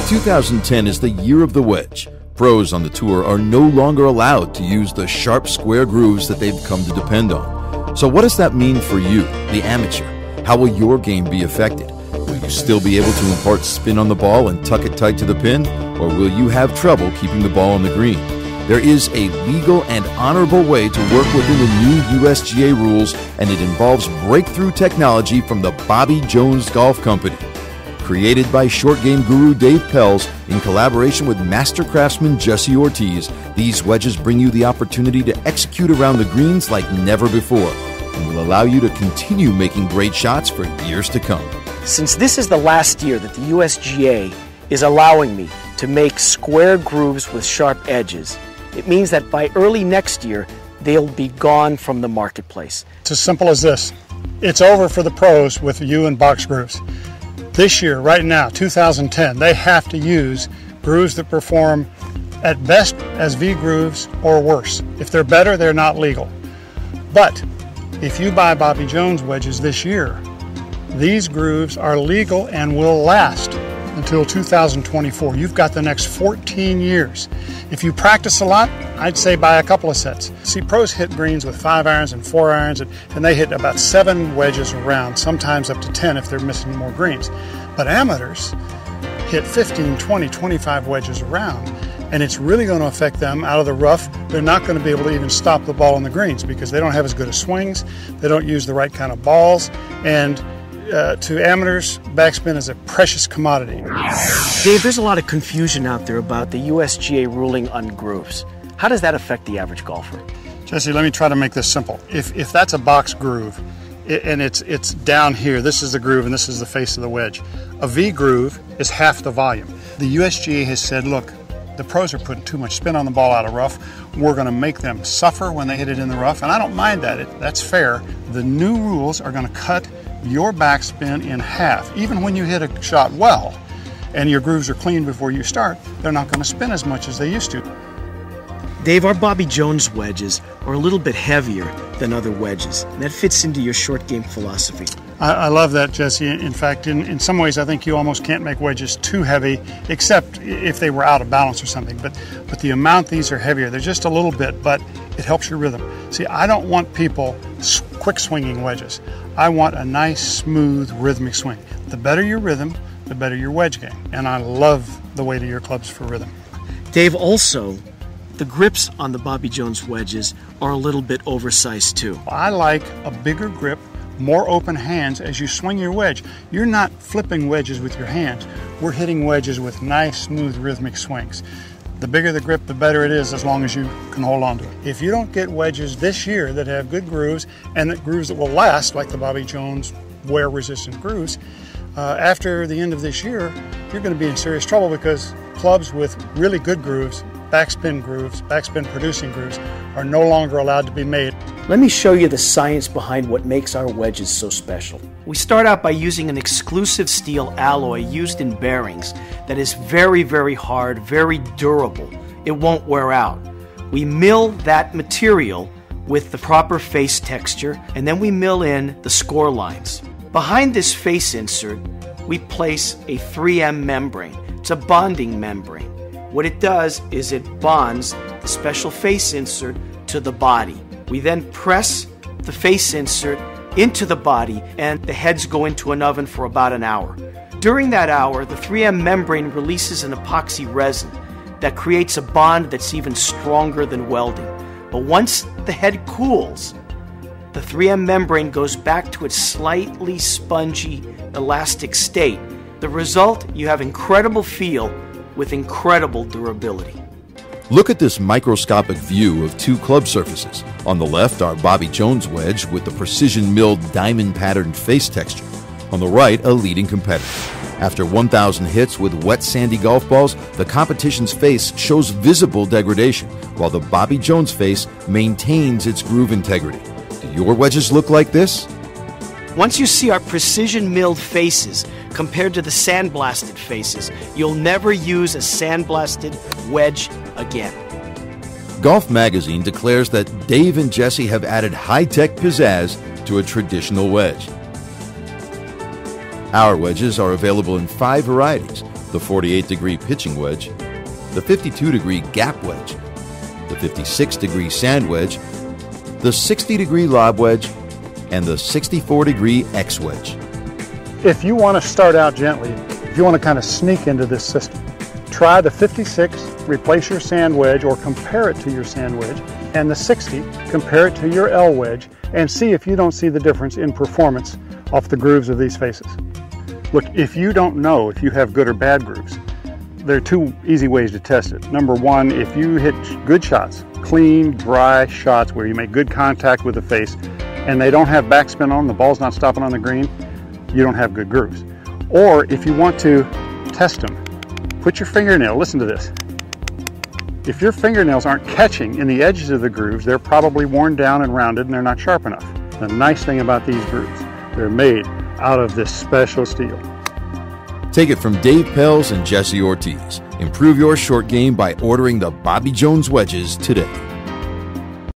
"2010 is the year of the wedge. Pros on the tour are no longer allowed to use the sharp square grooves that they've come to depend on. So what does that mean for you, the amateur? How will your game be affected? Will you still be able to impart spin on the ball and tuck it tight to the pin, or will you have trouble keeping the ball on the green? There is a legal and honorable way to work within the new USGA rules, and it involves breakthrough technology from the Bobby Jones Golf Company. Created by short game guru Dave Pelz in collaboration with master craftsman Jesse Ortiz, these wedges bring you the opportunity to execute around the greens like never before, and will allow you to continue making great shots for years to come. Since this is the last year that the USGA is allowing me to make square grooves with sharp edges, it means that by early next year, they'll be gone from the marketplace. It's as simple as this. It's over for the pros with U and box grooves. This year, right now, 2010, they have to use grooves that perform at best as V grooves or worse. If they're better, they're not legal. But if you buy Bobby Jones wedges this year, these grooves are legal and will last until 2024. You've got the next 14 years. If you practice a lot, I'd say buy a couple of sets. See, pros hit greens with 5 irons and 4 irons, and they hit about 7 wedges around, sometimes up to 10 if they're missing more greens. But amateurs hit 15, 20, 25 wedges around, and it's really going to affect them out of the rough. They're not going to be able to even stop the ball on the greens because they don't have as good of swings, they don't use the right kind of balls, and to amateurs, backspin is a precious commodity. Dave, there's a lot of confusion out there about the USGA ruling on grooves. How does that affect the average golfer? Jesse, let me try to make this simple. If that's a box groove, and it's down here, this is the groove and this is the face of the wedge. A V groove is half the volume. The USGA has said, look, the pros are putting too much spin on the ball out of rough. We're going to make them suffer when they hit it in the rough, and I don't mind that. That's fair. The new rules are going to cut your backspin in half. Even when you hit a shot well and your grooves are clean before you start, they're not going to spin as much as they used to. Dave, our Bobby Jones wedges are a little bit heavier than other wedges. And that fits into your short game philosophy. I love that, Jesse. In fact, in some ways, I think you almost can't make wedges too heavy, except if they were out of balance or something. But the amount these are heavier, they're just a little bit, but it helps your rhythm. See, I don't want people quick swinging wedges. I want a nice, smooth, rhythmic swing. The better your rhythm, the better your wedge game. And I love the weight of your clubs for rhythm. Dave, also, the grips on the Bobby Jones wedges are a little bit oversized too. I like a bigger grip, more open hands as you swing your wedge. You're not flipping wedges with your hands. We're hitting wedges with nice, smooth, rhythmic swings. The bigger the grip, the better it is, as long as you can hold on to it. If you don't get wedges this year that have good grooves and that grooves that will last, like the Bobby Jones wear-resistant grooves, after the end of this year, you're going to be in serious trouble because clubs with really good grooves, backspin producing grooves, are no longer allowed to be made. Let me show you the science behind what makes our wedges so special. We start out by using an exclusive steel alloy used in bearings that is very, very hard, very durable. It won't wear out. We mill that material with the proper face texture, and then we mill in the score lines. Behind this face insert, we place a 3M membrane. It's a bonding membrane. What it does is it bonds the special face insert to the body. We then press the face insert into the body, and the heads go into an oven for about an hour. During that hour, the 3M membrane releases an epoxy resin that creates a bond that's even stronger than welding. But once the head cools, the 3M membrane goes back to its slightly spongy, elastic state. The result, you have incredible feel with incredible durability. Look at this microscopic view of two club surfaces. On the left, our Bobby Jones wedge with the precision-milled diamond-patterned face texture. On the right, a leading competitor. After 1,000 hits with wet, sandy golf balls, the competition's face shows visible degradation, while the Bobby Jones face maintains its groove integrity. Do your wedges look like this? Once you see our precision-milled faces compared to the sandblasted faces, you'll never use a sandblasted wedge again. Golf Magazine declares that Dave and Jesse have added high-tech pizzazz to a traditional wedge. Our wedges are available in 5 varieties: the 48-degree pitching wedge, the 52-degree gap wedge, the 56-degree sand wedge, the 60-degree lob wedge, and the 64-degree X wedge. If you want to start out gently, if you want to kind of sneak into this system, try the 56, replace your sand wedge or compare it to your sand wedge, and the 60, compare it to your L wedge, and see if you don't see the difference in performance off the grooves of these faces. Look, if you don't know if you have good or bad grooves, there are 2 easy ways to test it. Number 1, if you hit good shots, clean, dry shots where you make good contact with the face and they don't have backspin on, the ball's not stopping on the green, you don't have good grooves. Or if you want to test them, put your fingernail, listen to this. If your fingernails aren't catching in the edges of the grooves, they're probably worn down and rounded and they're not sharp enough. The nice thing about these grooves, they're made out of this special steel. Take it from Dave Pells and Jesse Ortiz. Improve your short game by ordering the Bobby Jones wedges today.